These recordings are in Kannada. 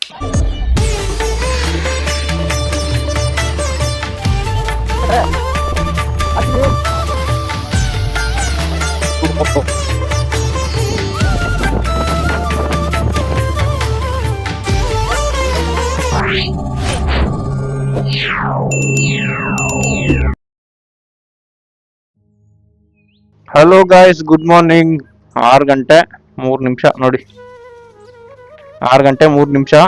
Hello guys, good morning. 6:03 ನೋಡಿ, 6:03.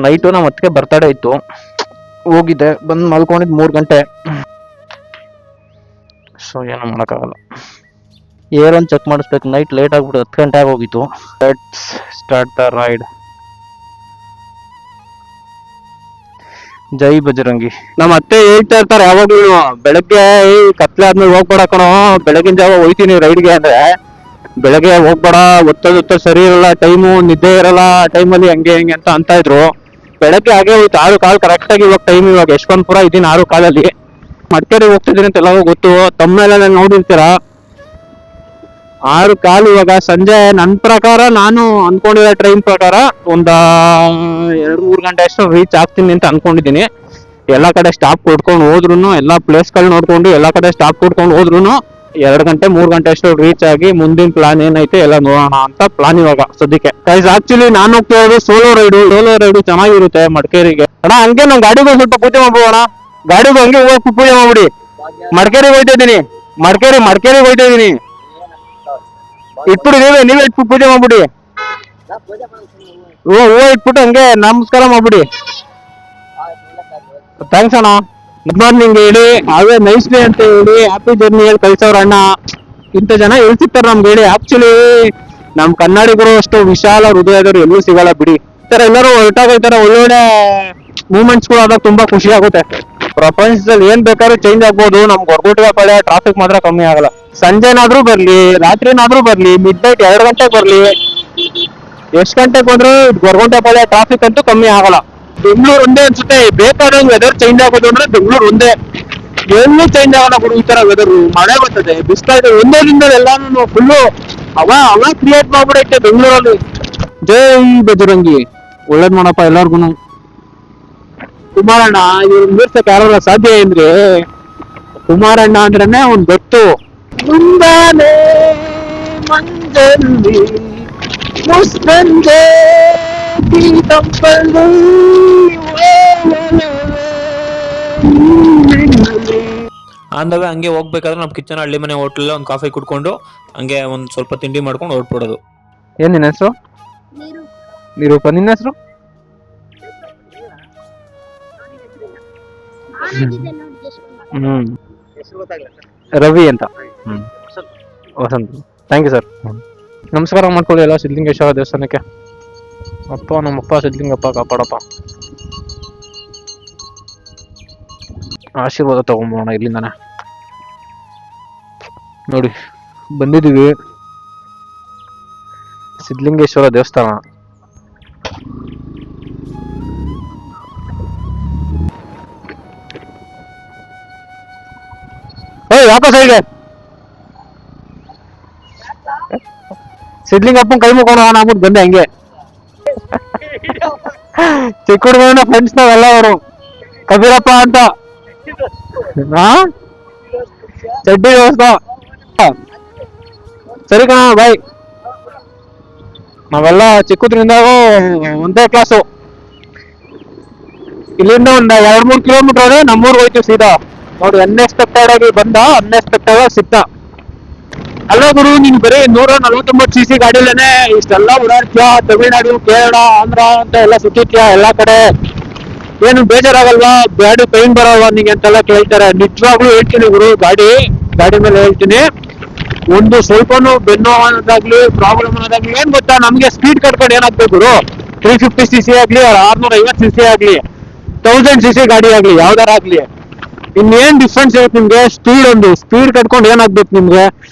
ನೈಟು ನಮ್ಮ ಅತ್ತಿಗೆ ಬರ್ತಡೇ ಇತ್ತು, ಹೋಗಿದ್ದೆ, ಬಂದು ಮಲ್ಕೊಂಡಿದ್ದು 3 ಗಂಟೆ. ಸೊ ಏನೂ ಮಾಡೋಕ್ಕಾಗಲ್ಲ. ಏರ್ ಒಂದು ಚೆಕ್ ಮಾಡಿಸ್ಬೇಕು. ನೈಟ್ ಲೇಟ್ ಆಗ್ಬಿಟ್ಟು 10 ಗಂಟೆ ಆಗೋಗಿತ್ತು. Let's start the ride. ಜೈ ಬಜರಂಗಿ. ನಮ್ಮ ಅತ್ತೆ ಹೇಳ್ತಾ ಇರ್ತಾರೆ ಯಾವಾಗ್ಲೂ, ಬೆಳಗ್ಗೆ ಕತ್ಲೆ ಆದ್ಮೇಲೆ ಹೋಗ್ಬೇಡ ಕಣೋ, ಬೆಳಗಿನ ಜಾವ ಹೋಯ್ತೀನಿ ರೈಡ್ಗೆ ಅಂದ್ರೆ, ಬೆಳಗ್ಗೆ ಹೋಗ್ಬೇಡ, ಒತ್ತದ ಸರಿ ಇರಲ್ಲ, ಟೈಮು ನಿದ್ದೆ ಇರಲ್ಲ ಟೈಮಲ್ಲಿ, ಹಂಗೆ ಹಿಂಗೆ ಅಂತ ಇದ್ರು. ಬೆಳಗ್ಗೆ ಹಾಗೆ ಹೋಯ್ತು 6 ಕಾಲ್ ಕರೆಕ್ಟ್ ಆಗಿ. ಇವಾಗ ಟೈಮ್ ಇವಾಗ ಯಶವಂತಪುರ ಇದ್ದೀನಿ, 6 ಕಾಲಲ್ಲಿ ಮಡಿಕೇರಿ ಹೋಗ್ತಿದ್ದೀನಿ ಅಂತ ಎಲ್ಲವೂ ಗೊತ್ತು. ತಮ್ಮೆಲ್ಲ ನೋಡಿರ್ತೀರಾ. 6 ಕಾಲು ಇವಾಗ ಸಂಜೆ. ನನ್ನ ಪ್ರಕಾರ, ನಾನು ಅನ್ಕೊಂಡಿರೋ ಟ್ರೈನ್ ಪ್ರಕಾರ ಒಂದ 2-3 ಗಂಟೆ ಅಷ್ಟು ರೀಚ್ ಆಗ್ತೀನಿ ಅಂತ ಅನ್ಕೊಂಡಿದ್ದೀನಿ. ಎಲ್ಲಾ ಕಡೆ ಸ್ಟಾಪ್ ಕೊಡ್ಕೊಂಡು ಹೋದ್ರು, ಎಲ್ಲಾ ಪ್ಲೇಸ್ಗಳು ನೋಡ್ಕೊಂಡು ಎಲ್ಲಾ ಕಡೆ ಸ್ಟಾಪ್ ಕೊಡ್ಕೊಂಡು ಹೋದ್ರು 2 ಗಂಟೆ 3 ಗಂಟೆ ಅಷ್ಟು ರೀಚ್ ಆಗಿ ಮುಂದಿನ ಪ್ಲಾನ್ ಏನೈತೆ ಎಲ್ಲ ನೋಡೋಣ ಅಂತ ಪ್ಲಾನ್ ಇವಾಗ ಸದ್ಯಕ್ಕೆ. ಗೈಸ್, ಆಕ್ಚುಲಿ ನಾನು ಹೋಗ್ತಿರೋದು ಸೋಲೋ ರೈಡು ಚೆನ್ನಾಗಿರುತ್ತೆ ಮಡಿಕೇರಿಗೆ. ಅಣ್ಣ ಹಂಗೆ ನಾನು ಗಾಡಿಗೂ ಸ್ವಲ್ಪ ಪೂಜೆ ಮಾಡ್ಬೋಣ, ಗಾಡಿಗೂ ಹಂಗೆ ಹೋಗಿ ಪೂಜೆ ಮಾಡ್ಬಿಡಿ. ಮಡಿಕೇರಿಗೆ ಹೋಯ್ತಾ ಇದೀನಿ, ಮಡಿಕೇರಿಗೆ ಹೋಯ್ತಾ ಇದೀನಿ. ಇಟ್ಬಿಡಿ, ನೀವೇ ಇಟ್ಬಿಟ್ಟು ಪೂಜೆ ಮಾಡ್ಬಿಡಿ. ಹೂವು ಇಟ್ಬಿಟ್ಟು ಹಂಗೆ ನಮಸ್ಕಾರ ಮಾಡ್ಬಿಡಿ. ಥ್ಯಾಂಕ್ಸ್ ಅಣ್ಣ. ಗುಡ್ ಮಾರ್ನಿಂಗ್ ಹೇಳಿ, ಅವೇ ನೈಸ್ ಡೇ ಅಂತ ಹೇಳಿ, ಹ್ಯಾಪಿ ಜರ್ನಿ ಹೇಳಿ ಕಳ್ಸವ್ರ ಅಣ್ಣ. ಇಂಥ ಜನ ಹೇಳ್ತಿರ್ತಾರೆ ನಮ್ಗೆ ಹೇಳಿ. ಆಕ್ಚುಲಿ ನಮ್ ಕನ್ನಡಿಗರು ಅಷ್ಟು ವಿಶಾಲ ಹೃದಯದವರು ಎಲ್ಲೂ ಸಿಗಲ್ಲ ಬಿಡಿ. ಈ ತರ ಎಲ್ಲರೂ ಹೊರಟಾಗ ಒಳ್ಳೊಳ್ಳೆ ಮೂಮೆಂಟ್ಸ್ ಗಳು ಆದಾಗ ತುಂಬಾ ಖುಷಿ ಆಗುತ್ತೆ. ಪ್ರಪಂಚದಲ್ಲಿ ಏನ್ ಬೇಕಾದ್ರೂ ಚೇಂಜ್ ಆಗ್ಬೋದು, ನಮ್ ಗೊರಗುಂಟೆ ಕಡೆ ಟ್ರಾಫಿಕ್ ಮಾತ್ರ ಕಮ್ಮಿ ಆಗಲ್ಲ. ಸಂಜೆನಾದ್ರೂ ಬರ್ಲಿ, ರಾತ್ರಿನಾದ್ರೂ ಬರ್ಲಿ, ಮಿಡ್ ನೈಟ್ 2 ಗಂಟೆಗೆ ಬರ್ಲಿ, ಎಷ್ಟ್ ಗಂಟೆಗೆ ಬಂದ್ರು ಗೊರಗುಂಟೆ ಪಾಳ್ಯ ಟ್ರಾಫಿಕ್ ಅಂತೂ ಕಮ್ಮಿ ಆಗಲ್ಲ. ಬೆಂಗಳೂರು ಒಂದೇ ಅನ್ಸುತ್ತೆ ಬೇಕಾದಂಗ್ ವೆದರ್ ಚೇಂಜ್ ಆಗೋದು ಅಂದ್ರೆ ಬೆಂಗಳೂರು ಒಂದೇ. ಎಲ್ಲೂ ಚೇಂಜ್ ಆಗಲ್ಲ ಬಿಡು ಈ ತರ ವೆದರ್. ಮಳೆ ಬರ್ತದೆ, ಬಿಸಿಲಾಯ್ತು, ಒಂದೇ ದಿನದಲ್ಲಿ ಎಲ್ಲಾನು ಫುಲ್ಲು ಹವಾ ಕ್ರಿಯೇಟ್ ಮಾಡ್ಬಿಡೈತೆ ಬೆಂಗಳೂರಲ್ಲಿ. ಜೈ ಬಜರಂಗಿ. ಒಳ್ಳೇದ್ ಮಾಡಪ್ಪ ಎಲ್ಲಾರ್ಗುನು. ಕುಮಾರಣ್ಣ ಇವ್ರು ಮೀರ್ಸಕ್ ಯಾರ ಸಾಧ್ಯ ಅಂದ್ರೆ, ಕುಮಾರಣ್ಣ ಅಂದ್ರೇನೆ ಒಂದ್ ಗೊತ್ತು. ಮುಂದಾನೆ ಮಂಜಲ್ಲಿ ಮುಸ್ಸಂಜೆ ಅಂದವೇ ಹಂಗೆ ಹೋಗ್ಬೇಕಾದ್ರೆ ನಮ್ಮ ಕಿಚನ್ ಹಳ್ಳಿ ಮನೆ ಹೋಟ್ಲಲ್ಲಿ ಒಂದು ಕಾಫಿ ಕುಡ್ಕೊಂಡು ಹಂಗೆ ಒಂದ್ ಸ್ವಲ್ಪ ತಿಂಡಿ ಮಾಡ್ಕೊಂಡು ಹೊರಟ್ಬಿಡೋದು. ಏನ್ ನಿನ್ನ ಹೆಸರು? ನಿರೂಪ. ನಿನ್ನ ಹೆಸರು? ರವಿ ಅಂತ. ವಸಂತ್. Thank you sir. ನಮಸ್ಕಾರ ಮಾಡ್ಕೊಳ್ಳಿ ಎಲ್ಲ ಸಿದ್ಧಲಿಂಗೇಶ್ವರ ದೇವಸ್ಥಾನಕ್ಕೆ. ಅಪ್ಪ ನಮ್ಮಪ್ಪ ಸಿದ್ಧಲಿಂಗಪ್ಪ ಕಾಪಾಡಪ್ಪ. ಆಶೀರ್ವಾದ ತಗೊಂಬೋಣ ಇಲ್ಲಿಂದಾನೆ. ನೋಡಿ ಬಂದಿದೀವಿ ಸಿದ್ಧಲಿಂಗೇಶ್ವರ ದೇವಸ್ಥಾನ. ವಾಪಸ್ ಹೇಗೆ ಸಿದ್ಧಲಿಂಗಪ್ಪನ ಕೈ ಮುಕ್ಕೊಂಡು ಆಗ್ಬಿಟ್ಟು ಬಂದೆ ಹಂಗೆ. ಚಿಕ್ಕ ಹುಡುಗನ ಫ್ರೆಂಡ್ಸ್ ನಾವೆಲ್ಲ ಅವರು. ಕಬೀರಪ್ಪ ಅಂತ ಚಡ್ಡಿ ದೋಸ್ತ. ಸರಿ ಕಣ ಬಾಯ್. ನಾವೆಲ್ಲ ಚಿಕ್ಕದ್ರಿಂದಾಗೂ ಒಂದೇ ಕ್ಲಾಸು. ಇಲ್ಲಿಂದ ಒಂದ್ 2-3 ಕಿಲೋಮೀಟರ್ ಆದ್ರೆ ನಮ್ಮೂರ್ಗೆ ಹೋಯ್ತೀವಿ ಸೀದಾ. ನೋಡಿ ಅನ್ಎಕ್ಸ್ಪೆಕ್ಟೆಡ್ ಆಗಿ ಬಂದ, ಅನ್ಎಕ್ಸ್ಪೆಕ್ಟೆಡ್ ಆಗಿ ಸಿಕ್ತ. ಅಲ್ಲ ಗುರು, ನೀನ್ ಬರೀ 149 cc ಗಾಡಿಲೇನೆ ಇಷ್ಟೆಲ್ಲ ಓಡಾಡ್ತೀಯಾ? ತಮಿಳ್ನಾಡು, ಕೇರಳ, ಆಂಧ್ರ ಅಂತ ಎಲ್ಲ ಸುತ್ತಿದ್ಯಾ ಎಲ್ಲಾ ಕಡೆ. ಏನು ಬೇಜಾರಾಗಲ್ವಾ? ಗಾಡಿ ಪೈನ್ ಬರಲ್ವಾ ನಿಂಗೆ ಅಂತೆಲ್ಲ ಕೇಳ್ತಾರೆ. ನಿಜವಾಗ್ಲೂ ಹೇಳ್ತೀನಿ ಗುರು, ಗಾಡಿ ಮೇಲೆ ಹೇಳ್ತೀನಿ, ಒಂದು ಸ್ವಲ್ಪನೂ ಬೆನ್ನು ಅನ್ನೋದಾಗ್ಲಿ ಪ್ರಾಬ್ಲಮ್ ಅನ್ನೋದಾಗ್ಲಿ ಏನ್ ಗೊತ್ತಾ, ನಮ್ಗೆ ಸ್ಪೀಡ್ ಕಟ್ಕೊಂಡು ಏನಾಗ್ಬೇಕು ಗುರು, 350 cc ಆಗ್ಲಿ 650 cc ಆಗ್ಲಿ 1000 cc ಗಾಡಿ ಆಗ್ಲಿ ಯಾವ್ದಾರ ಆಗ್ಲಿ, ಇನ್ನೇನ್ ಡಿಫ್ರೆನ್ಸ್ ಇರುತ್ತೆ ನಿಮ್ಗೆ? ಸ್ಪೀಡ್ ಕಟ್ಕೊಂಡು ಏನಾಗ್ಬೇಕು ನಿಮ್ಗೆ?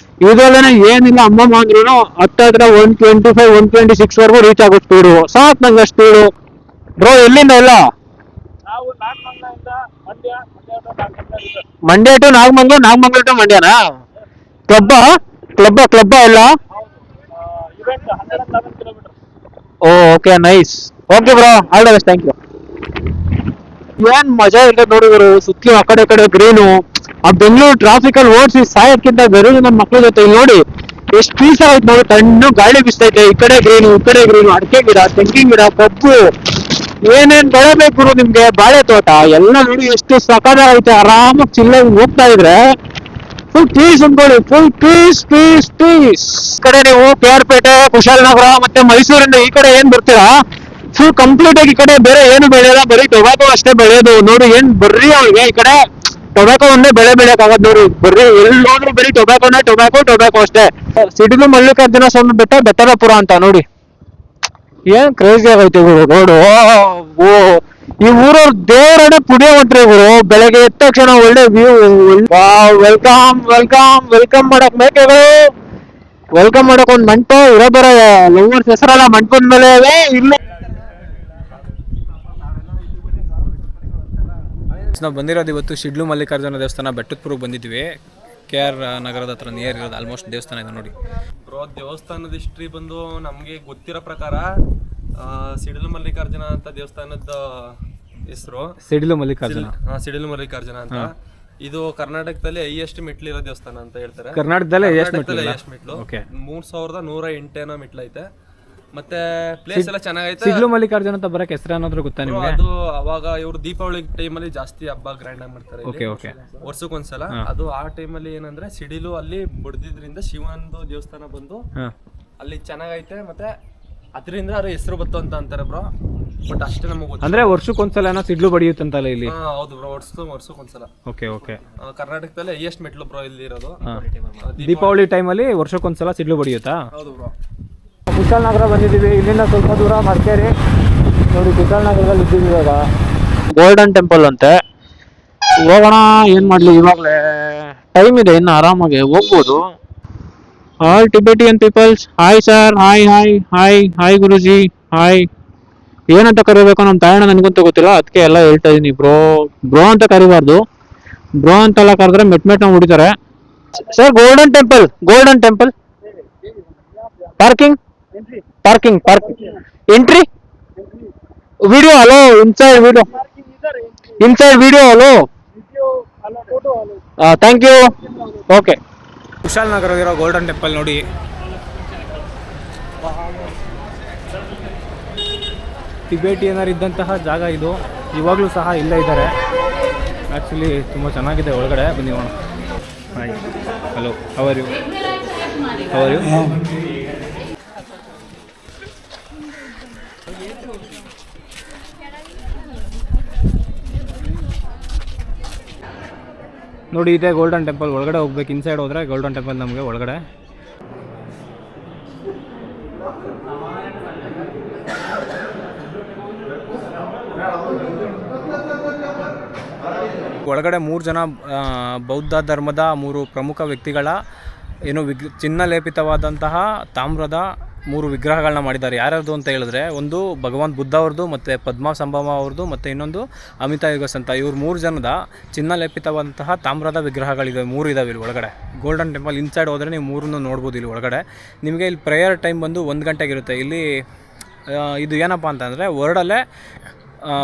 ಇದರಲ್ಲೇನೆ ಏನಿಲ್ಲ ಅಮ್ಮಮ್ಮ ಅಂದ್ರೂ ಹತ್ತಿರ 125-126 ವರೆಗೂ ರೀಚ್ ಆಗೋ ಸ್ಪೀಡು. ಸಾಕ್ ನಂಗೆ ಸ್ಪೀಡು. ಬ್ರೋ ಎಲ್ಲಿಂದ? ಎಲ್ಲ ಮಂಡ್ಯ ಟು ನಾಗಮಂಗ್ಳೂರ್, ನಾಗಮಂಗ್ಳೂರ್ ಟು ಮಂಡ್ಯನಾ? ಕ್ಲಬ್ಬ ಎಲ್ಲ? Oh okay, nice. Okay bro, all the best, thank you. ಏನ್ ಮಜಾ ಇರ್ತದೆ ನೋಡಿ ಗುರು, ಸುತ್ತಲೂ ಆ ಕಡೆ ಗ್ರೀನು. ಆ ಬೆಂಗಳೂರು ಟ್ರಾಫಿಕ್ ಅಲ್ಲಿ ಓಡಿಸಿ ಸಾಯೋದ್ಕಿಂತ ಬೆರೋದು ನಮ್ಮ ಮಕ್ಳ ಜೊತೆ ಇಲ್ಲಿ ನೋಡಿ ಎಷ್ಟು ಪೀಸ್ ಆಯ್ತು ನೋಡಿ. ತಣ್ಣು ಗಾಳಿ ಬಿಸ್ತೈತೆ, ಈ ಕಡೆ ಗ್ರೀನು ಅಡಿಕೆ ಗಿಡ, ತೆಂಗಿನ ಗಿಡ, ಕಬ್ಬು, ಏನೇನ್ ಬೆಳೆಬೇಕು ಗುರು ನಿಮ್ಗೆ, ಬಾಳೆ ತೋಟ ಎಲ್ಲ ನೋಡಿ ಎಷ್ಟು ಸಕದ ಐತೆ. ಆರಾಮಾಗಿ ಚಿಲ್ಲಾಗಿ ಹೋಗ್ತಾ ಇದ್ರೆ ಫುಲ್ ಪೀಸ್ ಅನ್ಕೊಳ್ಳಿ, ಫುಲ್ ಪೀಸ್. ಈ ಕಡೆ ನೀವು KR ಪೇಟೆ, ಕುಶಾಲನಗರ ಮತ್ತೆ ಮೈಸೂರಿಂದ ಈ ಕಡೆ ಏನ್ ಬರ್ತೀರಾ, ಫುಲ್ ಕಂಪ್ಲೀಟ್ ಆಗಿ ಈ ಕಡೆ ಬೇರೆ ಏನು ಬೆಳೆಯಲ್ಲ, ಬರೀ ಟೊಬ್ಯಾಕೋ ಅಷ್ಟೇ ಬೆಳೆಯೋದು ನೋಡಿ. ಏನ್ ಬರ್ರಿ ಅವ್ರಿಗೆ ಈ ಕಡೆ ಟೊಬ್ಯಾಕೋ ಒಂದೇ ಬೆಳೆಯಕಾಗದ್ ನೋಡಿ. ಬರ್ರಿ ಎಲ್ಲಿ ಹೋದ್ರು ಬರೀ ಟೊಬ್ಯಾಕೋ ಅಷ್ಟೇ. ಸಿಡಿಲು ಮಲ್ಲಿಕಾರ್ಜುನ ಸ್ವಾಮಿ ಬೆಟ್ಟ, ಬೆಟ್ಟದಪುರ ಅಂತ ನೋಡಿ. ಏನ್ ಕ್ರೇಜಿ ಆಗೈತೆ ಗುರು ರೋಡು. ಓ, ಈ ಊರವ್ರ ದೇವರಡೆ ಪುಣ್ಯವಂತ್ರಿ ಗುರು. ಬೆಳಗ್ಗೆ ಎದ್ದ ತಕ್ಷಣ ಒಳ್ಳೆ ವ್ಯೂ. ವೆಲ್ಕಮ್ ಮಾಡಕ್ ಮೇಕೆಗಳು, ವೆಲ್ಕಮ್ ಮಾಡಕ್ ಒಂದ್ ಮಂಟಪ ಇರೋ ಬರ ಲವರ್ಸ್ ಹೆಸರಲ್ಲ ಮಂಟಪದ ಮೇಲೆ ಇಲ್ಲ. ನಾವು ಬಂದಿರೋದು ಇವತ್ತು ಶಿಡ್ಲು ಮಲ್ಲಿಕಾರ್ಜುನ ದೇವಸ್ಥಾನ ಬೆಟ್ಟದಪುರಕ್ಕೆ ಬಂದಿದ್ವಿ. KR ನಗರದ ಹತ್ರ ನಿಯರ್ ಇರೋದು ಆಲ್ಮೋಸ್ಟ್ ದೇವಸ್ಥಾನ ಇದೆ ನೋಡಿ. ಬ್ರೋ, ದೇವಸ್ಥಾನದ ಹಿಸ್ಟ್ರಿ ಬಂದು ನಮಗೆ ಗೊತ್ತಿರೋ ಪ್ರಕಾರ ಸಿಡಿಲು ಮಲ್ಲಿಕಾರ್ಜುನ ಅಂತ ದೇವಸ್ಥಾನದ ಹೆಸರು. ಸಿಡಿಲು ಮಲ್ಲಿಕಾರ್ಜುನ ಅಂತ. ಇದು ಕರ್ನಾಟಕದಲ್ಲಿ ಹೈಯೆಸ್ಟ್ ಮೆಟ್ಲಿರೋ ದೇವಸ್ಥಾನ ಅಂತ ಹೇಳ್ತಾರೆ. ಕರ್ನಾಟಕದಲ್ಲೇ ಹೈಯೆಸ್ಟ್ ಮೆಟ್ಲು 3104 ಮೆಟ್ಲು ಐತೆ. ಮತ್ತೆ ಪ್ಲೇಸ್ ಎಲ್ಲ ಚೆನ್ನಾಗೈತೆ. ಸಿಡ್ಲು ಮಲ್ಲಿಕಾರ್ಜುನ ಅಂತ ಬರಕ್ಕೆ ಹೆಸರು ಏನಾದ್ರು ಗೊತ್ತಾ ನಿಮ್ಗೆ? ಅದು ಅವಾಗ ಇವರು ದೀಪಾವಳಿ ಟೈಮಲ್ಲಿ ಜಾಸ್ತಿ ಹಬ್ಬ ಗ್ರ್ಯಾಂಡ್ ಆಗಿ ಮಾಡ್ತಾರೆ. ವರ್ಷಕ್ಕೊಂದ್ಸಲ. ಅದು ಆ ಟೈಮಲ್ಲಿ ಏನಂದ್ರೆ ಸಿಡಿಲು ಅಲ್ಲಿ ಬಡ್ದಿದ್ರಿಂದ ಶಿವನದು ದೇವಸ್ಥಾನ ಬಂದು ಅಲ್ಲಿ ಚೆನ್ನಾಗೈತೆ. ಮತ್ತೆ ಅದರಿಂದ ಅವ್ರ ಹೆಸರು ಬತ್ತು ಅಂತ ಅಂತಾರೆ ಬ್ರೋ. ಬಟ್ ಅಷ್ಟೇ ನಮಗೆ ಗೊತ್ತು. ಅಂದ್ರೆ ವರ್ಷಕ್ಕೊಂದ್ಸಲ ಏನೋ ಸಿಡ್ಲು ಬಡಿಯುತ್ತಂತಲ್ಲ ಇಲ್ಲಿ? ಹೌದು ಬ್ರೋ, ವರ್ಷಕ್ಕೊಂದ್ಸಲ. ಓಕೆ. ಕರ್ನಾಟಕದಲ್ಲಿ ಹೈಯೆಸ್ಟ್ ಮೆಟ್ಲು ಬ್ರೋ ಇಲ್ಲಿ ಇರೋದು. ದೀಪಾವಳಿ ಟೈಮಲ್ಲಿ ವರ್ಷಕ್ಕೊಂದ್ಸಲ ಸಿಡ್ಲು ಬಡಿಯುತ್ತಾ? ಹೌದು ಬ್ರೋ. ಕುಶಾಲನಗರ ಬಂದಿದ್ದೀವಿ, ಇಲ್ಲಿಂದ ಸ್ವಲ್ಪ ದೂರ ಮಡಿಕೇರಿ ನೋಡಿ. ಕುಶಾಲನಗರದಲ್ಲಿ ಇದ್ದೀವಿ ಇವಾಗ. ಗೋಲ್ಡನ್ ಟೆಂಪಲ್ ಅಂತೆ, ಹೋಗೋಣ. ಏನ್ ಮಾಡ್ಲಿ, ಇವಾಗಲೇ ಟೈಮ್ ಇದೆ, ಇನ್ನು ಆರಾಮಾಗಿ ಹೋಗ್ಬೋದು. All Tibetan peoples, hi sir, hi Guruji, hi. ಏನಂತ ಕರಿಬೇಕು ನಮ್ಮ ತಾಯಣ್ಣ ನನಗಂತೂ ಗೊತ್ತಿಲ್ಲ, ಅದಕ್ಕೆ ಎಲ್ಲ ಹೇಳ್ತಾ ಇದೀನಿ. ಬ್ರೋ ಅಂತ ಕರಿಬಾರ್ದು. ಬ್ರೋ ಅಂತೆಲ್ಲ ಕರೆದ್ರೆ ಮೆಟ್ಟ ಹೊಡಿತಾರೆ. Sir, golden temple parking entry video hello, inside video hello, thank you. Okay. Kushalnagar golden temple ನೋಡಿ. ಟಿಬೇಟಿಯನರ್ ಇದ್ದಂತಹ ಜಾಗ ಇದು, ಇವಾಗಲೂ ಸಹ ಇಲ್ಲೇ ಇದ್ದಾರೆ. ಆ್ಯಕ್ಚುಲಿ ತುಂಬ ಚೆನ್ನಾಗಿದೆ ಒಳಗಡೆ. ಬನ್ನಿ ನೋಡೋಣ. Hi, hello, how are you? ನೋಡಿ, ಇದೆ ಗೋಲ್ಡನ್ ಟೆಂಪಲ್. ಒಳಗಡೆ ಹೋಗ್ಬೇಕು, ಇನ್ಸೈಡ್ ಹೋದರೆ ಗೋಲ್ಡನ್ ಟೆಂಪಲ್ ನಮಗೆ ಒಳಗಡೆ. ಒಳಗಡೆ 3 ಜನ ಬೌದ್ಧ ಧರ್ಮದ 3 ಪ್ರಮುಖ ವ್ಯಕ್ತಿಗಳ ಏನು ಚಿನ್ನ ಲೇಪಿತವಾದಂತಹ ತಾಮ್ರದ 3 ವಿಗ್ರಹಗಳನ್ನ ಮಾಡಿದ್ದಾರೆ. ಯಾರ್ಯಾರ್ದು ಅಂತ ಹೇಳಿದ್ರೆ, ಒಂದು ಭಗವಾನ್ ಬುದ್ಧ ಅವ್ರದ್ದು, ಮತ್ತು ಪದ್ಮಸಂಭವ ಅವ್ರದ್ದು, ಮತ್ತು ಇನ್ನೊಂದು ಅಮಿತಾಯುಗಸ್ ಅಂತ. ಇವ್ರು 3 ಜನದ ಚಿನ್ನ ಲೇಪಿತವಾದಂತಹ ತಾಮ್ರದ ವಿಗ್ರಹಗಳಿವೆ. 3 ಇದಾವೆ ಇಲ್ಲಿ ಒಳಗಡೆ. ಗೋಲ್ಡನ್ ಟೆಂಪಲ್ ಇನ್ಸೈಡ್ ಹೋದರೆ ನೀವು 3 ನೋಡ್ಬೋದು ಇಲ್ಲಿ ಒಳಗಡೆ. ನಿಮಗೆ ಇಲ್ಲಿ ಪ್ರೇಯರ್ ಟೈಮ್ ಬಂದು 1 ಗಂಟೆಗಿರುತ್ತೆ. ಇಲ್ಲಿ ಇದು ಏನಪ್ಪ ಅಂತಂದರೆ, ವರ್ಡಲ್ಲೇ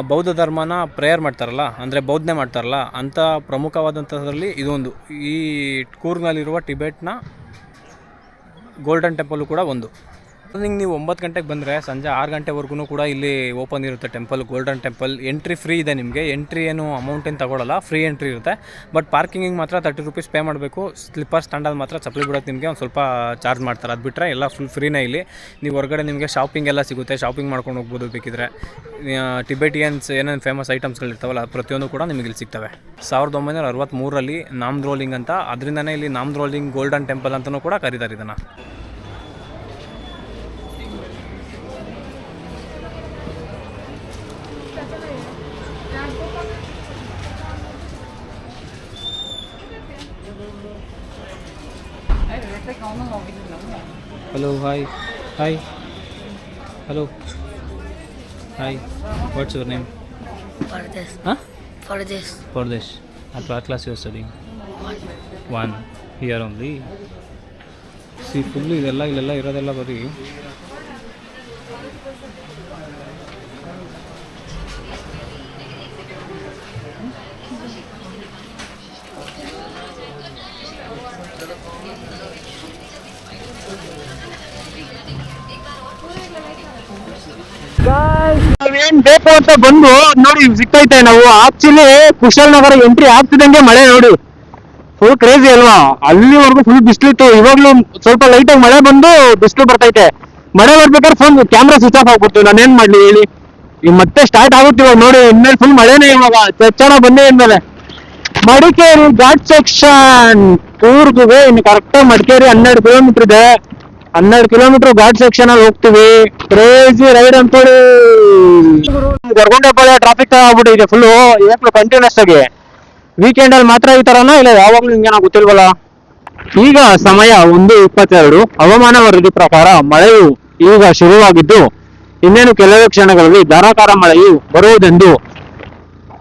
ಬೌದ್ಧ ಧರ್ಮನ ಪ್ರೇಯರ್ ಮಾಡ್ತಾರಲ್ಲ, ಅಂದರೆ ಬೌದ್ಧನೆ ಮಾಡ್ತಾರಲ್ಲ, ಅಂಥ ಪ್ರಮುಖವಾದಂಥದ್ರಲ್ಲಿ ಇದೊಂದು. ಈ ಕೂರ್ಗ್ನಲ್ಲಿರುವ ಟಿಬೆಟ್ನ ಗೋಲ್ಡನ್ ಟೆಂಪಲ್ಲು ಕೂಡ ಒಂದು. ಮಾರ್ನಿಂಗ್ ನೀವು 9 ಗಂಟೆಗೆ ಬಂದರೆ ಸಂಜೆ 6 ಗಂಟೆವರೆಗೂ ಕೂಡ ಇಲ್ಲಿ ಓಪನ್ ಇರುತ್ತೆ temple. Golden temple entry free ಇದೆ ನಿಮಗೆ. ಎಂಟ್ರಿ ಏನು ಅಮೌಂಟ್ ಏನು ತಗೊಳ್ಳಲ್ಲ, ಫ್ರೀ ಎಂಟ್ರಿ ಇರುತ್ತೆ. ಬಟ್ ಪಾರ್ಕಿಂಗಿಗೆ ಮಾತ್ರ 30 ರೂಪೀಸ್ ಪೇ ಮಾಡಬೇಕು. ಸ್ಲಿಪ್ಪರ್ ಸ್ಟ್ಯಾಂಡಲ್ಲಿ ಮಾತ್ರ ಚಪ್ಪಲಿ ಬಿಡೋಕ್ಕೆ ನಿಮಗೆ ಒಂದು ಸ್ವಲ್ಪ ಚಾರ್ಜ್ ಮಾಡ್ತಾರೆ. ಅದು ಬಿಟ್ಟರೆ ಎಲ್ಲ ಫುಲ್ ಫ್ರೀನೇ ಇಲ್ಲಿ. ನೀವು ಹೊರಗಡೆ ನಿಮಗೆ ಶಾಪಿಂಗ್ ಎಲ್ಲ ಸಿಗುತ್ತೆ, ಶಾಪಿಂಗ್ ಮಾಡ್ಕೊಂಡು ಹೋಗ್ಬೋದು ಬೇಕಿದ್ರೆ. ಟಿಬೆಟಿಯನ್ಸ್ ಏನೇನು ಫೇಮಸ್ ಐಟಮ್ಸ್ಗಳಿರ್ತಾವಲ್ಲ, ಪ್ರತಿಯೊಂದು ಕೂಡ ನಿಮಗೆ ಇಲ್ಲಿ ಸಿಗ್ತವೆ. 1963ರಲ್ಲಿ ನಾಮ್ದ್ರೋಲಿಂಗ್ ಅಂತ, ಅದರಿಂದನೇ ಇಲ್ಲಿ ನಾಮ್ದ್ರೋಲಿಂಗ್ ಗೋಲ್ಡನ್ ಟೆಂಪಲ್ ಅಂತಲೂ ಕೂಡ ಕರೀತಾರೆ ಇದನ್ನು. Hello, hi, hello, hi. What's your name? Pardesh. Huh? Pardesh. At what class you are studying? 1. Here only. See, fully ಇಲ್ಲೆಲ್ಲ ಇರೋದೆಲ್ಲ ಬರೀ ನಾವೇನ್ ಬೇಕು ಅಂತ ಬಂದು ನೋಡಿ ಸಿಗ್ತೈತೆ. ನಾವು ಆಕ್ಚುಲಿ ಕುಶಾಲನಗರ ಎಂಟ್ರಿ ಆಗ್ತಿದಂಗೆ ಮಳೆ ನೋಡಿ ಫುಲ್ ಕ್ರೇಜಿ ಅಲ್ವಾ. ಅಲ್ಲಿವರೆಗೂ ಫುಲ್ ಬಿಸ್ಲಿತ್ತು, ಇವಾಗ್ಲೂ ಸ್ವಲ್ಪ ಲೈಟ್ ಆಗಿ ಮಳೆ ಬಂದು ಬಿಸ್ಲು ಬರ್ತೈತೆ. ಮಳೆ ಬರ್ಬೇಕಾದ್ರೆ ಫೋನ್ ಕ್ಯಾಮ್ರಾ ಸ್ವಿಚ್ ಆಫ್ ಆಗ್ಬಿಡ್ತು, ನಾನೇನ್ ಮಾಡ್ಲಿ ಹೇಳಿ. ಈಗ ಮತ್ತೆ ಸ್ಟಾರ್ಟ್ ಆಗುತ್ತೆ ಇವಾಗ ನೋಡಿ, ಇನ್ಮೇಲೆ ಫುಲ್ ಮಳೆನೇ ಇವಾಗ ಚೆಚ್ಚಣ ಬಂದೇ ಇನ್ಮೇಲೆ. ಮಡಿಕೇರಿ ಘಾಟ್ ಸೆಕ್ಷನ್ ಕೂರ್ಗುವೆ ಇನ್ನು ಕರೆಕ್ಟಾಗಿ ಮಡಿಕೇರಿ 12 ಕಿಲೋಮೀಟರ್ ಇದೆ. 12 ಕಿಲೋಮೀಟರ್ ಘಾಟ್ ಸೆಕ್ಷನ್ ಅಲ್ಲಿ ಹೋಗ್ತೀವಿ. ಕ್ರೇಜಿ ರೈಡ್ ಅಂತೇಳಿ ಗೊರಗುಂಟೆಪಾಳ್ಯ ಟ್ರಾಫಿಕ್ ಆಗ್ಬಿಟ್ಟಿದೆ ಫುಲ್ ಇವತ್ತು ಕಂಟಿನ್ಯೂಸ್ ಆಗಿ. ವೀಕೆಂಡ್ ಅಲ್ಲಿ ಮಾತ್ರ ಈ ತರನ ಇಲ್ಲ ಯಾವಾಗ್ಲೂ ಹಿಂಗೇನ ಗೊತ್ತಿಲ್ವಲ್ಲ. ಈಗ ಸಮಯ 1:22. ಹವಾಮಾನ ವರದಿ ಪ್ರಕಾರ ಮಳೆಯು ಈಗ ಶುರುವಾಗಿದ್ದು ಇನ್ನೇನು ಕೆಲವೇ ಕ್ಷಣಗಳಲ್ಲಿ ಧಾರಾಕಾರ ಮಳೆಯು ಬರುವುದೆಂದು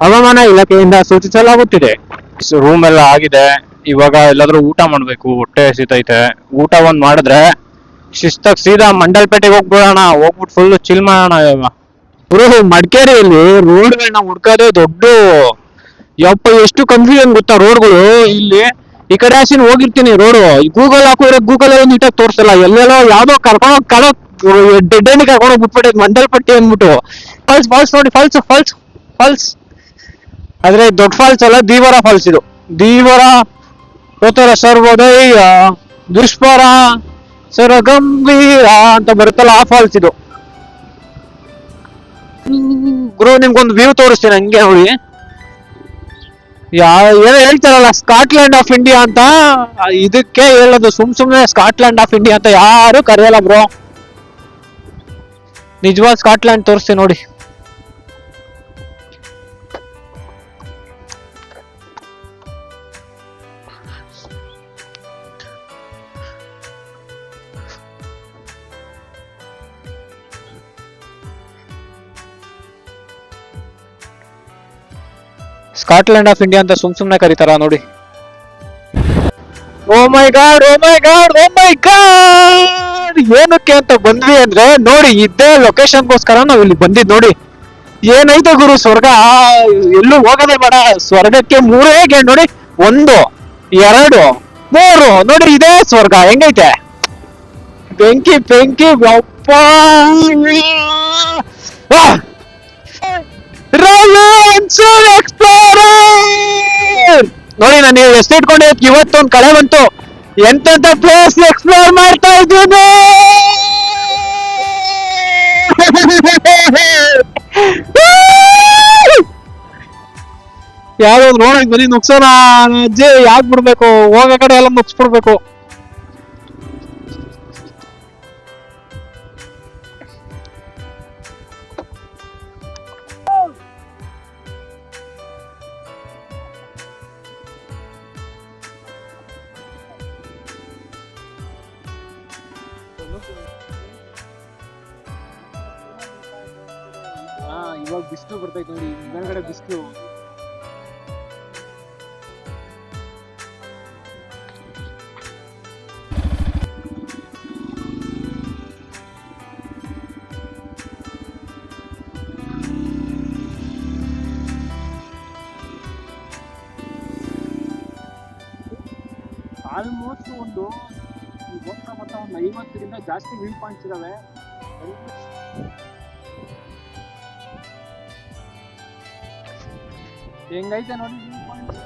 ಹವಾಮಾನ ಇಲಾಖೆಯಿಂದ ಸೂಚಿಸಲಾಗುತ್ತಿದೆ. ರೂಮ್ ಎಲ್ಲ ಆಗಿದೆ, ಇವಾಗ ಎಲ್ಲಾದ್ರೂ ಊಟ ಮಾಡ್ಬೇಕು, ಹೊಟ್ಟೆ ಹಸಿತೈತೆ. ಊಟ ಒಂದ್ ಮಾಡಿದ್ರೆ ಶಿಸ್ತಾಗಿ ಸೀದಾ ಮಂಡಲ್ಪೇಟೆಗೆ ಹೋಗ್ಬಿಡೋಣ, ಹೋಗ್ಬಿಟ್ಟು ಫುಲ್ ಚಿಲ್ ಮಾಡೋಣ. ಇವಾಗ ಮಡಿಕೇರಿಯಲ್ಲಿ ರೋಡ್ಗಳನ್ನ ಹುಡ್ಕೋದೇ ದೊಡ್ಡ ಯಪ್ಪ, ಎಷ್ಟು ಕನ್ಫ್ಯೂಷನ್ ಗೊತ್ತಾ ರೋಡ್ಗಳು. ಇಲ್ಲಿ ಈ ಕಡೆ ಆಸಿನ ಹೋಗಿರ್ತೀನಿ ರೋಡು, ಗೂಗಲ್ ಹಾಕಿದ್ರೆ ಗೂಗಲ್ ಒಂದು ನೀಟಾಗಿ ತೋರಿಸಲ್ಲ, ಎಲ್ಲೆಲ್ಲೋ ಯಾವ್ದೋ ಕರ್ಕೊಂಡೋಗಿ ಡೆಡ್ ಎಂಡ್ ಕರ್ಕೊಂಡೋಗಿ ಬಿಟ್ಬಿಟ್ಟೈತೆ ಮಂಡಲ್ಪಟ್ಟಿ ಅಂದ್ಬಿಟ್ಟು. ಫಾಲ್ಸ್ ಫಾಲ್ಸ್ ನೋಡಿ, ಫಾಲ್ಸ್ ಫಾಲ್ಸ್ ಫಾಲ್ಸ್ ಆದ್ರೆ ದೊಡ್ಡ ಫಾಲ್ಸ್ ಅಲ್ಲ, ದೀವರ ಫಾಲ್ಸ್ ಇದು. ದೀವರ ಉತ್ತರ ಸರ್ವೋದಯ ದುಷ್ಪರ ಸರ ಗಂಭೀರ ಅಂತ ಬರುತ್ತಲ್ಲ, ಆ ಫಾಲ್ಸ್ ಇದು. ಗುರು ನಿಮ್ಗೊಂದು ವ್ಯೂ ತೋರಿಸ್ತೀನಿ ಹಂಗೆ ನೋಡಿ. ಏನೋ ಹೇಳ್ತಾರಲ್ಲ ಸ್ಕಾಟ್ಲ್ಯಾಂಡ್ ಆಫ್ ಇಂಡಿಯಾ ಅಂತ, ಇದಕ್ಕೆ ಹೇಳೋದು. ಸುಮ್ನೆ ಸ್ಕಾಟ್ಲ್ಯಾಂಡ್ ಆಫ್ ಇಂಡಿಯಾ ಅಂತ ಯಾರು ಕರೆಯಲ್ಲ ಬ್ರೋ. ನಿಜವಾದ ಸ್ಕಾಟ್ಲ್ಯಾಂಡ್ ತೋರಿಸ್ತೀನಿ ನೋಡಿ. ಸ್ಕಾಟ್ಲ್ಯಾಂಡ್ ಆಫ್ ಇಂಡಿಯಾ ಅಂತ ಸುಮ್ನೆ ಕರೀತಾರ ನೋಡಿ. ಓ ಮೈ ಗಾಡ್, ಓ ಮೈ ಗಾಡ್, ಓ ಮೈ ಗಾಡ್. ಏನಕ್ಕೆ ಅಂತ ಬಂದ್ವಿ ಅಂದ್ರೆ ನೋಡಿ, ಇದ್ದೇ ಲೊಕೇಶನ್ಗೋಸ್ಕರ ನಾವ್ ಇಲ್ಲಿ ಬಂದಿದ್ ನೋಡಿ. ಏನೈತೆ ಗುರು ಸ್ವರ್ಗ, ಎಲ್ಲೂ ಹೋಗೋದೇ ಬೇಡ. ಸ್ವರ್ಗಕ್ಕೆ 3 ಗೇಟ್ ನೋಡಿ, 1 2 3 ನೋಡಿ, ಇದೇ ಸ್ವರ್ಗ. ಹೆಂಗೈತೆ ಬೆಂಕಿ ಬೆಂಕಿ ಅಪ್ಪ. ನೋಡಿ ನಾನು ಎಷ್ಟು ಇಟ್ಕೊಂಡೆ, ಇವತ್ತೊಂದು ಕಳೆ ಬಂತು. ಎಂತೆಂತ ಪ್ಲೇಸ್ ಎಕ್ಸ್ಪ್ಲೋರ್ ಮಾಡ್ತಾ ಇದ್ದೀನಿ. ಯಾವ್ದು ನೋಡಕ್ ಬನ್ನಿ ನುಗ್ಸೋಣ ಅಜ್ಜಿ, ಯಾಕೆ ಬಿಡ್ಬೇಕು, ಹೋಗೋ ಕಡೆ ಎಲ್ಲ ಮುಗಿಸ್ಬಿಡ್ಬೇಕು. ಇವಾಗ ಬಿಸಿಲು ಬರ್ತೈತೆ ನೋಡಿ, ಮೇಲ್ಗಡೆ ಬಿಸಿಲು. ಆಲ್ಮೋಸ್ಟ್ ಒಂದು 50ರಿಂದ ಜಾಸ್ತಿ ವ್ಯೂ ಪಾಯಿಂಟ್ಸ್ ಇದಾವೆ. ಹೆಂಗೈತೆ ನೋಡಿ ವ್ಯೂ ಪಾಯಿಂಟ್ಸ್.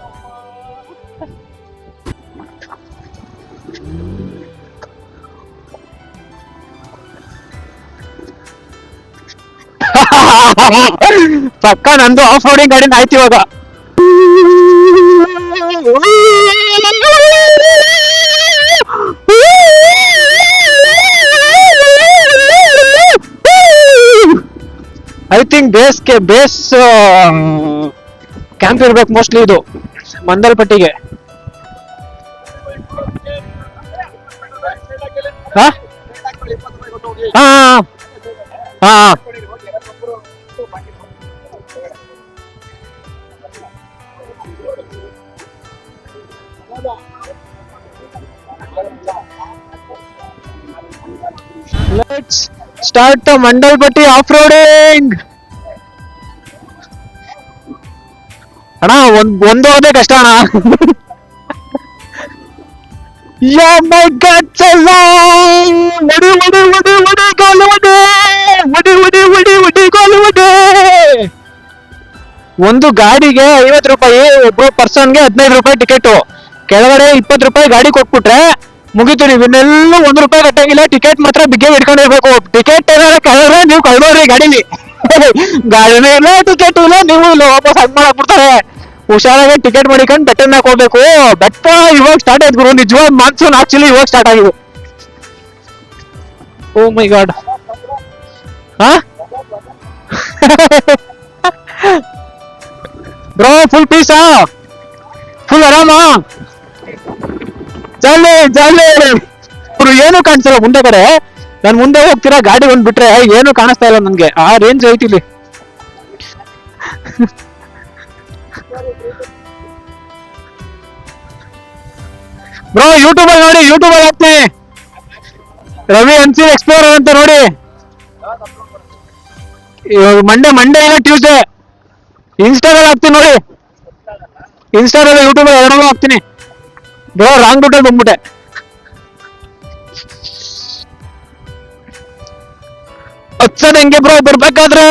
ಪಕ್ಕ ನಂದು ಆಫ್ ರೋಡಿಂಗ್ ಗಾಡಿನ ಆಯ್ತು ಇವಾಗ. ಐ ಥಿಂಕ್ ಬೇಸ್ ಕ್ಯಾಂಪ್ ಇರ್ಬೇಕು ಮೋಸ್ಟ್ಲಿ ಇದು ಮಂದಲ್ಪಟ್ಟಿಗೆ. ಹಾ ಹಾ ಹಾ Let's start the Mandalpatti off-roading. ಅಣ್ಣ ಒಂದು ಹೋದೆ ಕಷ್ಟ ಅಣ್ಣ. ಯಾ ಮೈ ಗಾಡ್ ಚಲ್ಲ ಒಡಿ ಒಡಿ ಒಡಿ ಒಡಿ ಗೋಲು ಒಡಿ ಒಡಿ ಒಡಿ ಒಡಿ ಒಡಿ ಗೋಲು ಒಡಿ. ಒಂದು ಗಾಡಿಗೆ 50 ರೂಪಾಯಿ, ಒಬ್ಬರು ಪರ್ಸನ್ಗೆ 15 ರೂಪಾಯಿ ಟಿಕೆಟ್. ಕೆಳಗಡೆ 20 ರೂಪಾಯಿ ಗಾಡಿ ಕೊಟ್ಬಿಟ್ರೆ ಮುಗೀತು. ನೀವು ಇನ್ನೆಲ್ಲೂ 1 ರೂಪಾಯಿ ಕಟ್ಟಂಗಿಲ್ಲ. ಟಿಕೆಟ್ ಮಾತ್ರ ಬಿಗ್ಗೆ ಇಟ್ಕೊಂಡಿರ್ಬೇಕು. ಟಿಕೆಟ್ ಏನಾರ ಕಳೆದ್ರೆ ನೀವು ಕಳ್ದೋರಿ ಗಾಡಿಲಿ. ಗಾಡಿನೂ ಇಲ್ಲ, ಟಿಕೆಟ್ ಇಲ್ಲ, ನೀವು ಇಲ್ಲ, ವಾಪಸ್ ಹಂಗ್ ಮಾಡಾಕ್ಬಿಡ್ತಾರೆ. ಹುಷಾರಾಗಿ ಟಿಕೆಟ್ ಮಾಡಿಕೊಂಡು ಬೆಟ್ಟನ್ನ ಹೋಗ್ಬೇಕು. ಬೆಟ್ಟ ಇವಾಗ ಸ್ಟಾರ್ಟ್ ಆಯ್ತು ಗುರು, ನಿಜವಾದ ಮಾನ್ಸೂನ್ ಆಕ್ಚುಲಿ ಇವಾಗ ಸ್ಟಾರ್ಟ್ ಆಗಿದೆ. ಓ ಮೈ ಗಾಡ್. ಹಾ ಬ್ರೋ, ಫುಲ್ ಪೀಸಾ, ಫುಲ್ ಆರಾಮ, ಜಾಲಿ ಜಾಲಿ. ಅವ್ರು ಏನು ಕಾಣಿಸಲ್ಲ ಮುಂದೆ ಕಡೆ. ನಾನು ಮುಂದೆ ಹೋಗ್ತೀರಾ, ಗಾಡಿ ಒಂದ್ ಬಿಟ್ರೆ ಏನು ಕಾಣಿಸ್ತಾ ಇಲ್ಲ ನನ್ಗೆ. ಆ ರೇಂಜ್ ಐತಿ ಇಲ್ಲಿ. ಬ್ರೋ ಯೂಟ್ಯೂಬ್ ಅಲ್ಲಿ ನೋಡಿ, ಯೂಟ್ಯೂಬ್ ಅಲ್ಲಿ ಹಾಕ್ತೀನಿ, ರವಿ ಎನ್ಸಿ ಎಕ್ಸ್ಪ್ಲೋರರ್ ಅಂತ ನೋಡಿ. ಮಂಡೇ ಇಲ್ಲ ಟ್ಯೂಸ್ಡೇ ಇನ್ಸ್ಟಾದಲ್ಲಿ ಹಾಕ್ತೀನಿ ನೋಡಿ. ಇನ್ಸ್ಟಾದಲ್ಲಿ ಯೂಟ್ಯೂಬ್ ಅಲ್ಲಿ ಎರಡನ್ನೂ ಹಾಕ್ತೀನಿ. ಬ್ರೋ ರಾಂಗ್ ರೂಟಲ್ಲಿ ಬಂದ್ಬಿಟ್ಟೆ. ಹಚ್ಚದ ಹೆಂಗೆ ಬ್ರೋ ಬರ್ಬೇಕಾದ್ರೆ.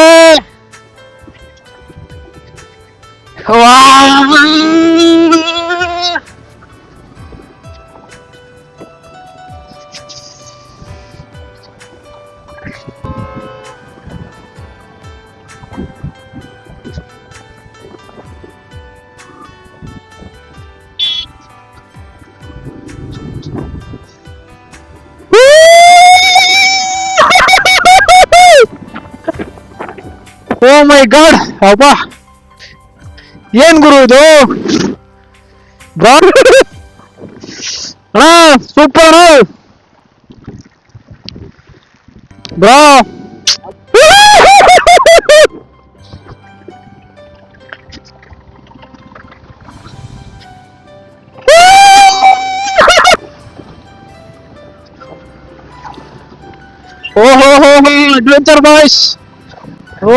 ಓ ಮೈ ಗಾಡ್, ಅಬ್ಬಾ ಏನ್ ಗುರು ಇದು. ಅಣ್ಣ ಸೂಪರ್ ಬ್ರೋ. ಓಹೋ ಹೋ adventure boys. Oh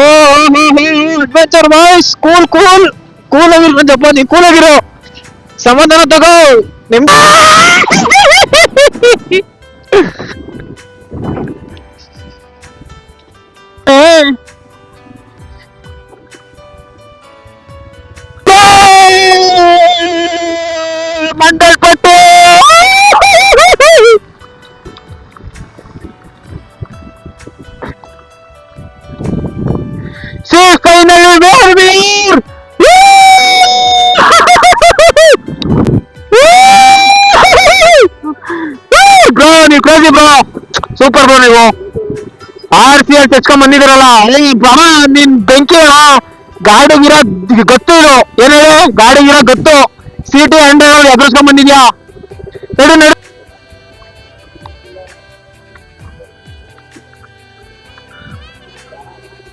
adventure boys, cool cool cool ಆಗಿರ್ಬಂದಪ್ಪ. ನೀ ಕೂಲ್ ಆಗಿರೋ, ಸಮಾಧಾನ ತಗೋ ನಿಮ್. Mandalpatti finally Warbeer! Bro, ನೀವು ಕ್ರೇಜಿ ಬ್ರೋ, ಸೂಪರ್ ಬ್ರೋ. ನೀವು RCL ತೆಚ್ಕೊಂಡ್ ಬಂದಿದ್ದೀರಲ್ಲ, ಬ್ರಹ ನಿನ್ ಬೆಂಕಿ. ಗಾಡಿಗಿರೋ ಗೊತ್ತು ಇದು, ಏನ್ ಹೇಳಿ, ಗಾಡಿಗಿರೋ ಗೊತ್ತು. CT 100 ಎದುರಿಸ್ಕೊಂಡ್ ಬಂದಿದ್ಯಾ. ನಡು ನಡು.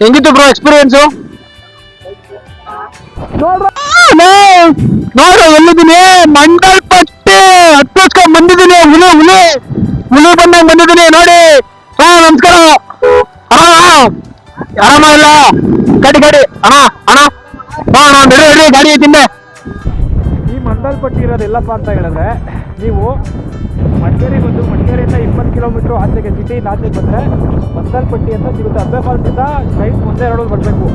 ಹೆಂಗಿತ್ತು ಬ್ರೋ ಎಕ್ಸ್ಪೀರಿಯನ್ಸು? ನೋಡು ಎಲ್ಲಿದ್ದೀನಿ, ಮಂಡಲ್ಪಟ್ಟಿ ಹತ್ಕೊಂಡ್ ಬಂದಿದ್ದೀನಿ. ಹುಲಿ ಹುಲಿ ಹುಲಿ ಬಂದಂಗ್ ಬಂದಿದ್ದೀನಿ ನೋಡಿ. ಹಾ ನಮಸ್ಕಾರ. ಆರಾಮ ಇಲ್ಲ ಗಾಡಿ ಗಾಡಿ ಅಣ್ಣ ಅಣ್ಣ ಹಾ ಅಣ್ಣ ನಡಿ ಗಾಡಿ ಐತಿಂದೆ. ಈ ಮಂಡಲ್ಪಟ್ಟಿ ಇರೋದೆಲ್ಲಪ್ಪ ಅಂತ ಹೇಳಿದ್ರೆ, ನೀವು ಮಡಿಕೇರಿ ಬಂದು ಮಡಿಕೇರಿಯಿಂದ 20 ಕಿಲೋಮೀಟ್ರ್ ಆಚೆಗೆ, ಸಿಟಿಯಿಂದ ಆಚೆಗೆ ಬಂದರೆ ಮಂಡಲ್ಪಟ್ಟಿ ಅಂತ ಸಿಗುತ್ತೆ. ಅಬ್ಬೆ ಫಾಲ್ಸಿಂದ ಸ್ಟ್ರೈಟ್ ಮುಂದೆ ರೋಡ್ ಬರಬೇಕು.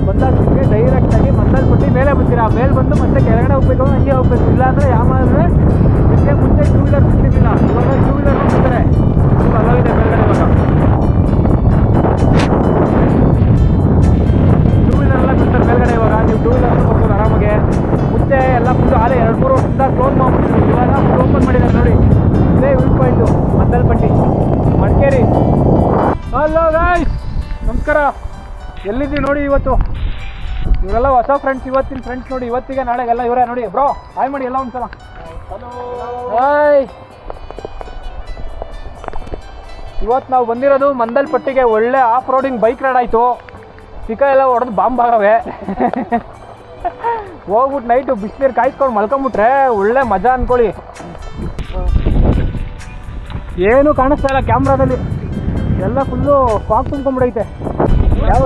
ಬಂದಾಗ ನಿಮಗೆ ಡೈರೆಕ್ಟಾಗಿ ಮಂಡಲ್ಪಟ್ಟಿ ಮೇಲೆ ಬರ್ತೀರಾ. ಮೇಲೆ ಬಂದು ಮತ್ತೆ ಕೆಳಗಡೆ ಹೋಗ್ಬೇಕು, ಹಂಗೆ ಹೋಗ್ಬೇಕು. ಇಲ್ಲಾಂದರೆ ಯಾವಾಗಂದರೆ ನಿಮಗೆ ಮುಂಚೆ 2 ವೀಲರ್ ಬಿಟ್ಟಿದ್ದಿಲ್ಲ, ಇವಾಗ 2 ವೀಲರ್ ಬಿಡ್ತಾರೆ. ಅಲ್ಲವಿದೆ ಮೇಲ್ಗಡೆ. ಇವಾಗ 2 ವೀಲರ್ ಎಲ್ಲ ಬಿಡ್ತಾರೆ ಮೇಲ್ಗಡೆ. ಇವಾಗ ನೀವು 2 ವೀಲರ್ ಬರ್ಬೋದು ಆರಾಮಾಗೆ. ಮುಂಚೆ ಎಲ್ಲ ಫುಲ್ಲು ಆಲೆ 2-3 ವರ್ಷದಿಂದ ಕ್ಲೋಸ್ ಮಾಡ್ಬಿಟ್ಟಿದ್ರು, ಇವಾಗ ಫುಲ್ ಓಪನ್ ಮಾಡಿದ್ದಾರೆ ನೋಡಿ. ಇದೇ view point Mandalpatti Madikeri. Hello guys, ನಮಸ್ಕಾರ. ಎಲ್ಲಿದ್ದೀವಿ ನೋಡಿ ಇವತ್ತು. ಇವರೆಲ್ಲ ಹೊಸ ಫ್ರೆಂಡ್ಸ್, ಇವತ್ತಿನ ಫ್ರೆಂಡ್ಸ್ ನೋಡಿ. ಇವತ್ತಿಗೆ ನಾಳೆಗೆಲ್ಲ ಇವರೇ ನೋಡಿ. ಬ್ರೋ ಹಾಯ್ ಮಾಡಿ ಎಲ್ಲ ಒಂದ್ಸಲ. ಹಾಯ್. ಇವತ್ತು ನಾವು ಬಂದಿರೋದು ಮಂಡಲ್ಪಟ್ಟಿಗೆ. ಒಳ್ಳೆ ಆಫ್ ರೋಡಿಂಗ್ ಬೈಕ್ ರೈಡ್ ಆಯಿತು. ಚಿಕ್ಕ ಎಲ್ಲ ಹೊಡೆದು ಬಾಂಬ್ ಆಗವೆ. ಹೋಗ್ಬಿಟ್ಟು ನೈಟು ಬಿಸಿನೀರು ಕಾಯ್ಸ್ಕೊಂಡು ಮಲ್ಕೊಂಬಿಟ್ರೆ ಒಳ್ಳೆ ಮಜಾ ಅಂದ್ಕೊಳ್ಳಿ. ಏನೂ ಕಾಣಿಸ್ತಾ ಇಲ್ಲ ಕ್ಯಾಮ್ರಾದಲ್ಲಿ, ಎಲ್ಲ ಫುಲ್ಲು ಫಾಗ್ ತುಂಬ್ಕೊಂಡ್ಬಿಡೈತೆ. ಯಾವ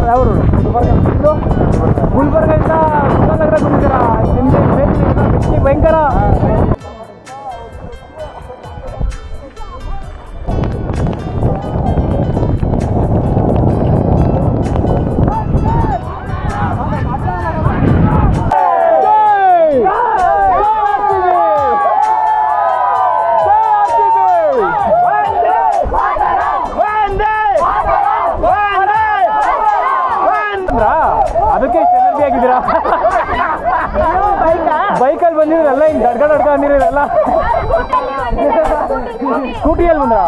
ಗುಲ್ಬರ್ಗದಿಂದ ಕುಶಾಲನಗರ ಬಂದಿದ್ದೀರಾ? ನಿಮಗೆ ಬಿಸಿ ಭಯಂಕರ. ಅದಕ್ಕೆ ಎನರ್ಜಿ ಆಗಿದ್ದೀರಾ? ಬೈಕಲ್ಲಿ ಬಂದಿರಲ್ಲ, ಹಿಂಗೆ ಗಡ್ಗಡ್ ಅಂದಿರಲ್ಲ. ಸ್ಕೂಟಿಯಲ್ಲಿ ಬಂದ್ರ?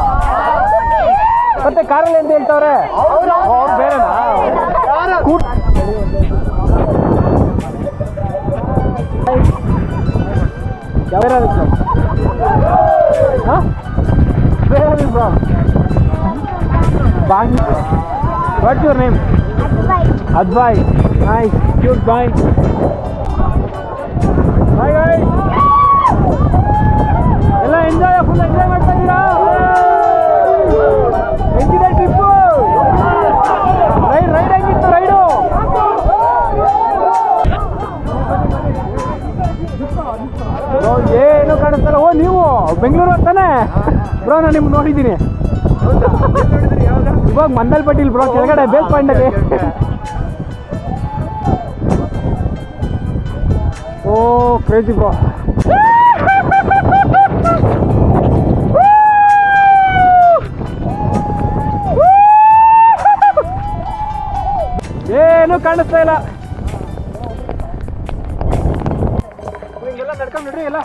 ಮತ್ತೆ ಕಾರಲ್ಲಿ ಅಂತ ಹೇಳ್ತವ್ರೆ, ಅವ್ರು ಬೇರೆನಾ? What's your name? Advai. Nice, cute guy. Hi guys. ಎಲ್ಲ ಎಂಜಾಯ್, ಫುಲ್ ಎಂಜಾಯ್ ಮಾಡ್ತಾ ಇದ್ದೀರಾ? ಹೆಂಗಿದೆ ಟ್ರಿಪ್ಪು? ರೈಡ್ ಹೆಂಗಿತ್ತು ರೈಡು? ಏನು ಕಾಣಿಸ್ತಲ್ಲ. ಓ, ನೀವು ಬೆಂಗಳೂರು ಅಂತಾನೆ ಬ್ರೋ? ನಾನು ನಿಮ್ಗೆ ನೋಡಿದ್ದೀನಿ ಇವಾಗ ಮಂದಲ್ಪಟ್ಟಿಲ್ ಬ್ರೋ, ಕೆಳಗಡೆ ಬೇಸ್ ಪಾಯಿಂಟಲ್ಲಿ. Oh crazy bro. ಏನು ಕಾಣಿಸ್ತಾ ಇಲ್ಲ. ಹಿಂಗೆಲ್ಲ ನಡ್ಕೊಂಡು ಬಿಡ್ರಿ ಎಲ್ಲ.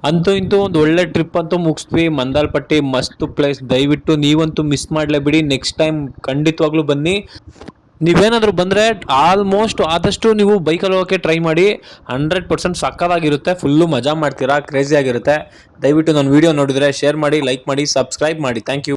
ಅಂತೂ ಇಂತೂ ಒಂದು ಒಳ್ಳೆ ಟ್ರಿಪ್ ಅಂತೂ ಮುಗಿಸ್ತೀವಿ. ಮಂದಾಲ್ಪಟ್ಟಿ ಮಸ್ತ್ ಪ್ಲೇಸ್, ದಯವಿಟ್ಟು ನೀವಂತೂ ಮಿಸ್ ಮಾಡಲೇಬಿಡಿ. ನೆಕ್ಸ್ಟ್ ಟೈಮ್ ಖಂಡಿತವಾಗ್ಲೂ ಬನ್ನಿ. ನೀವೇನಾದರೂ ಬಂದರೆ ಆಲ್ಮೋಸ್ಟ್ ಆದಷ್ಟು ನೀವು ಬೈಕಲ್ಲಿ ಹೋಗೋಕ್ಕೆ ಟ್ರೈ ಮಾಡಿ. 100% ಸಕ್ಕತ್ತಾಗಿರುತ್ತೆ, ಫುಲ್ಲು ಮಜಾ ಮಾಡ್ತೀರಾ, ಕ್ರೇಜಿ ಆಗಿರುತ್ತೆ. ದಯವಿಟ್ಟು ನನ್ನ ವೀಡಿಯೋ ನೋಡಿದರೆ ಶೇರ್ ಮಾಡಿ, ಲೈಕ್ ಮಾಡಿ, ಸಬ್ಸ್ಕ್ರೈಬ್ ಮಾಡಿ. Thank you.